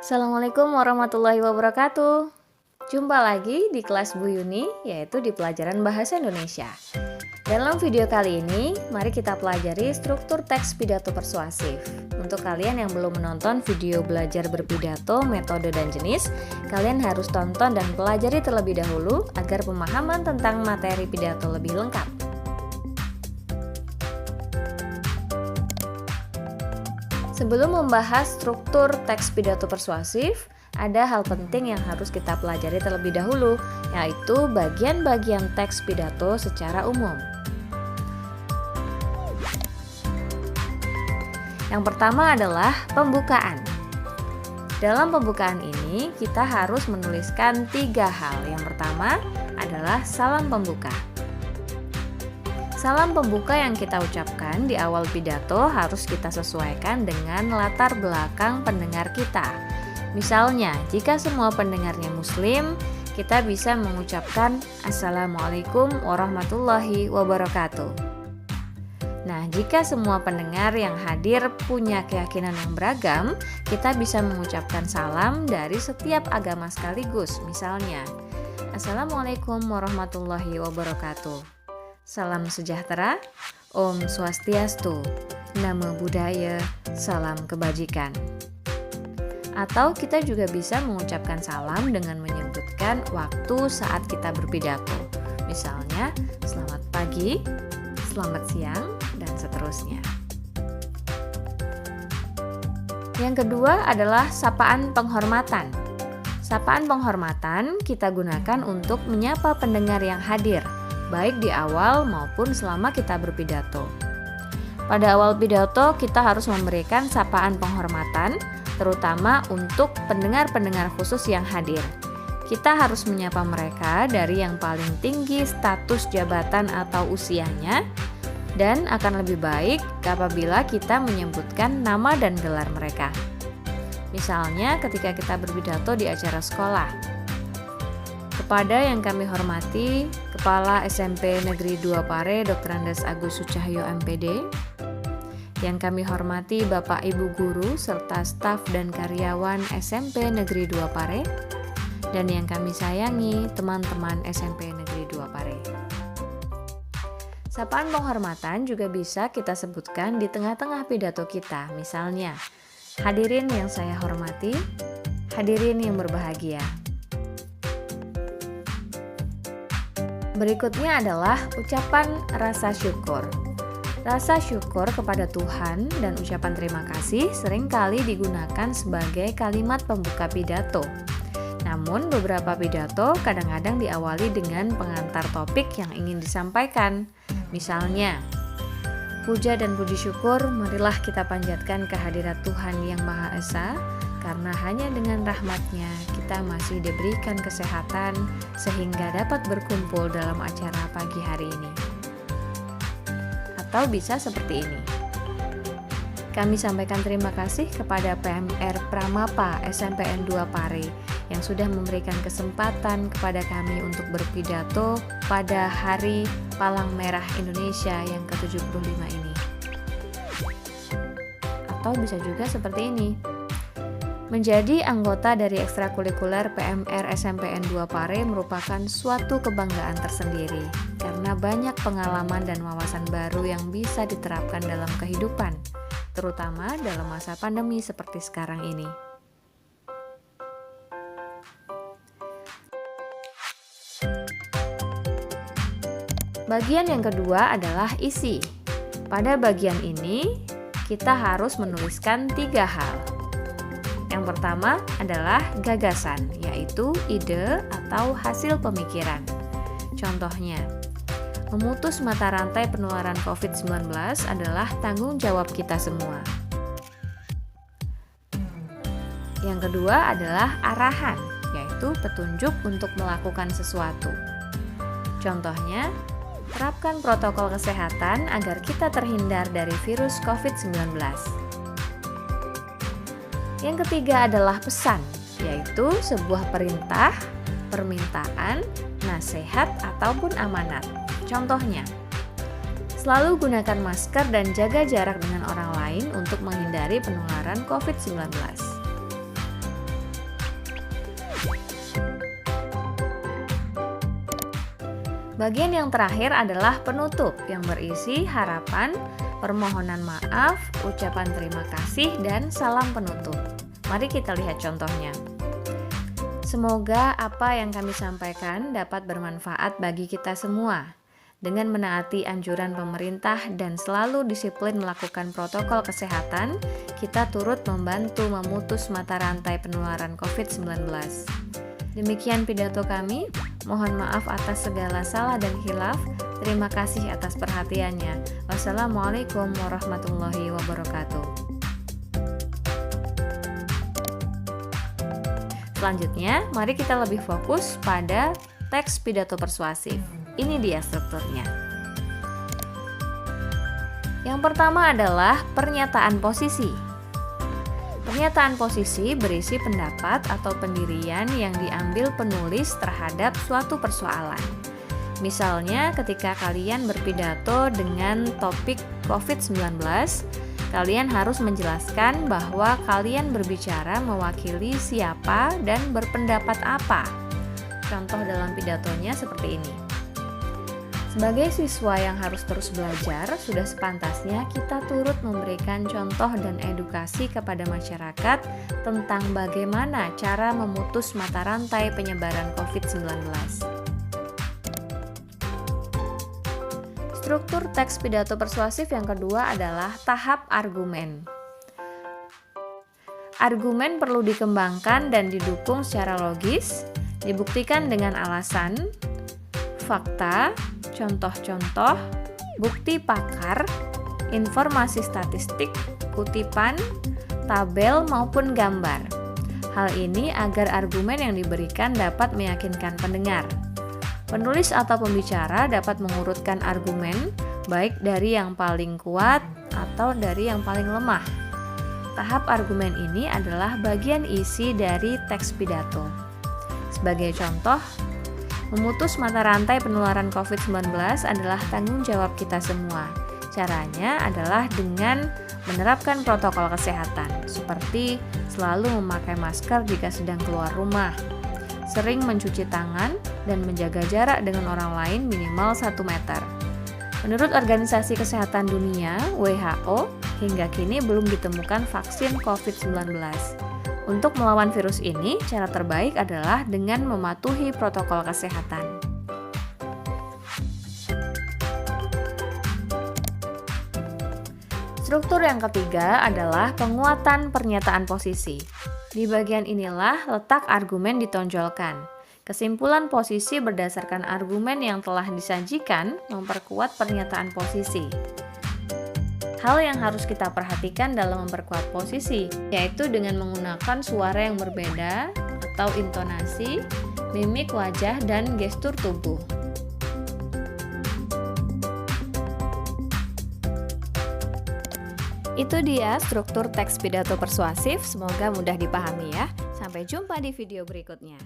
Assalamualaikum warahmatullahi wabarakatuh. Jumpa lagi di kelas Bu Yuni, yaitu di pelajaran Bahasa Indonesia. Dalam video kali ini, mari kita pelajari struktur teks pidato persuasif. Untuk kalian yang belum menonton video belajar berpidato, metode dan jenis, kalian harus tonton dan pelajari terlebih dahulu agar pemahaman tentang materi pidato lebih lengkap. Sebelum membahas struktur teks pidato persuasif, ada hal penting yang harus kita pelajari terlebih dahulu, yaitu bagian-bagian teks pidato secara umum. Yang pertama adalah pembukaan. Dalam pembukaan ini, kita harus menuliskan 3 hal. Yang pertama adalah salam pembuka. Salam pembuka yang kita ucapkan di awal pidato harus kita sesuaikan dengan latar belakang pendengar kita. Misalnya, jika semua pendengarnya Muslim, kita bisa mengucapkan Assalamualaikum warahmatullahi wabarakatuh. Nah, jika semua pendengar yang hadir punya keyakinan yang beragam, kita bisa mengucapkan salam dari setiap agama sekaligus. Misalnya, Assalamualaikum warahmatullahi wabarakatuh. Salam sejahtera, Om Swastiastu, Namo Buddhaya, salam kebajikan. Atau kita juga bisa mengucapkan salam dengan menyebutkan waktu saat kita berpidato. Misalnya, selamat pagi, selamat siang, dan seterusnya. Yang kedua adalah sapaan penghormatan. Sapaan penghormatan kita gunakan untuk menyapa pendengar yang hadir, baik di awal maupun selama kita berpidato. Pada awal pidato, kita harus memberikan sapaan penghormatan, terutama untuk pendengar-pendengar khusus yang hadir. Kita harus menyapa mereka dari yang paling tinggi status jabatan atau usianya, dan akan lebih baik apabila kita menyebutkan nama dan gelar mereka. Misalnya ketika kita berpidato di acara sekolah. Kepada yang kami hormati, Kepala SMP Negeri 2 Pare Dr. Andes Agus Sucahyo MPD, yang kami hormati Bapak Ibu Guru serta staf dan karyawan SMP Negeri 2 Pare, dan yang kami sayangi teman-teman SMP Negeri 2 Pare. Sapaan penghormatan juga bisa kita sebutkan di tengah-tengah pidato kita, misalnya, hadirin yang saya hormati, hadirin yang berbahagia. Berikutnya adalah ucapan rasa syukur. Rasa syukur kepada Tuhan dan ucapan terima kasih seringkali digunakan sebagai kalimat pembuka pidato. Namun beberapa pidato kadang-kadang diawali dengan pengantar topik yang ingin disampaikan. Misalnya, puja dan puji syukur marilah kita panjatkan kehadirat Tuhan yang Maha Esa, karena hanya dengan rahmat-Nya kita masih diberikan kesehatan sehingga dapat berkumpul dalam acara pagi hari ini. Atau bisa seperti ini. Kami sampaikan terima kasih kepada PMR Pramapa SMPN 2 Pare yang sudah memberikan kesempatan kepada kami untuk berpidato pada Hari Palang Merah Indonesia yang ke-75 ini. Atau bisa juga seperti ini. Menjadi anggota dari ekstrakurikuler PMR SMPN 2 Pare merupakan suatu kebanggaan tersendiri karena banyak pengalaman dan wawasan baru yang bisa diterapkan dalam kehidupan, terutama dalam masa pandemi seperti sekarang ini. Bagian yang kedua adalah isi. Pada bagian ini, kita harus menuliskan 3 hal. Yang pertama adalah gagasan, yaitu ide atau hasil pemikiran. Contohnya, memutus mata rantai penularan COVID-19 adalah tanggung jawab kita semua. Yang kedua adalah arahan, yaitu petunjuk untuk melakukan sesuatu. Contohnya, terapkan protokol kesehatan agar kita terhindar dari virus COVID-19. Yang ketiga adalah pesan, yaitu sebuah perintah, permintaan, nasihat, ataupun amanat. Contohnya, selalu gunakan masker dan jaga jarak dengan orang lain untuk menghindari penularan COVID-19. Bagian yang terakhir adalah penutup yang berisi harapan, permohonan maaf, ucapan terima kasih, dan salam penutup. Mari kita lihat contohnya. Semoga apa yang kami sampaikan dapat bermanfaat bagi kita semua. Dengan menaati anjuran pemerintah dan selalu disiplin melakukan protokol kesehatan, kita turut membantu memutus mata rantai penularan COVID-19. Demikian pidato kami. Mohon maaf atas segala salah dan khilaf. Terima kasih atas perhatiannya. Wassalamualaikum warahmatullahi wabarakatuh. Selanjutnya, mari kita lebih fokus pada teks pidato persuasif. Ini dia strukturnya. Yang pertama adalah pernyataan posisi. Pernyataan posisi berisi pendapat atau pendirian yang diambil penulis terhadap suatu persoalan. Misalnya ketika kalian berpidato dengan topik COVID-19, kalian harus menjelaskan bahwa kalian berbicara mewakili siapa dan berpendapat apa. Contoh dalam pidatonya seperti ini. Sebagai siswa yang harus terus belajar, sudah sepantasnya kita turut memberikan contoh dan edukasi kepada masyarakat tentang bagaimana cara memutus mata rantai penyebaran COVID-19. Struktur teks pidato persuasif yang kedua adalah tahap argumen. Argumen perlu dikembangkan dan didukung secara logis, dibuktikan dengan alasan, fakta, contoh-contoh, bukti pakar, informasi statistik, kutipan, tabel maupun gambar. Hal ini agar argumen yang diberikan dapat meyakinkan pendengar. Penulis atau pembicara dapat mengurutkan argumen baik dari yang paling kuat atau dari yang paling lemah. Tahap argumen ini adalah bagian isi dari teks pidato. Sebagai contoh, memutus mata rantai penularan COVID-19 adalah tanggung jawab kita semua. Caranya adalah dengan menerapkan protokol kesehatan, seperti selalu memakai masker jika sedang keluar rumah, sering mencuci tangan, dan menjaga jarak dengan orang lain minimal 1 meter. Menurut Organisasi Kesehatan Dunia (WHO), hingga kini belum ditemukan vaksin COVID-19. Untuk melawan virus ini, cara terbaik adalah dengan mematuhi protokol kesehatan. Struktur yang ketiga adalah penguatan pernyataan posisi. Di bagian inilah letak argumen ditonjolkan. Kesimpulan posisi berdasarkan argumen yang telah disajikan memperkuat pernyataan posisi. Hal yang harus kita perhatikan dalam memperkuat posisi, yaitu dengan menggunakan suara yang berbeda atau intonasi, mimik wajah, dan gestur tubuh. Itu dia struktur teks pidato persuasif, semoga mudah dipahami ya. Sampai jumpa di video berikutnya.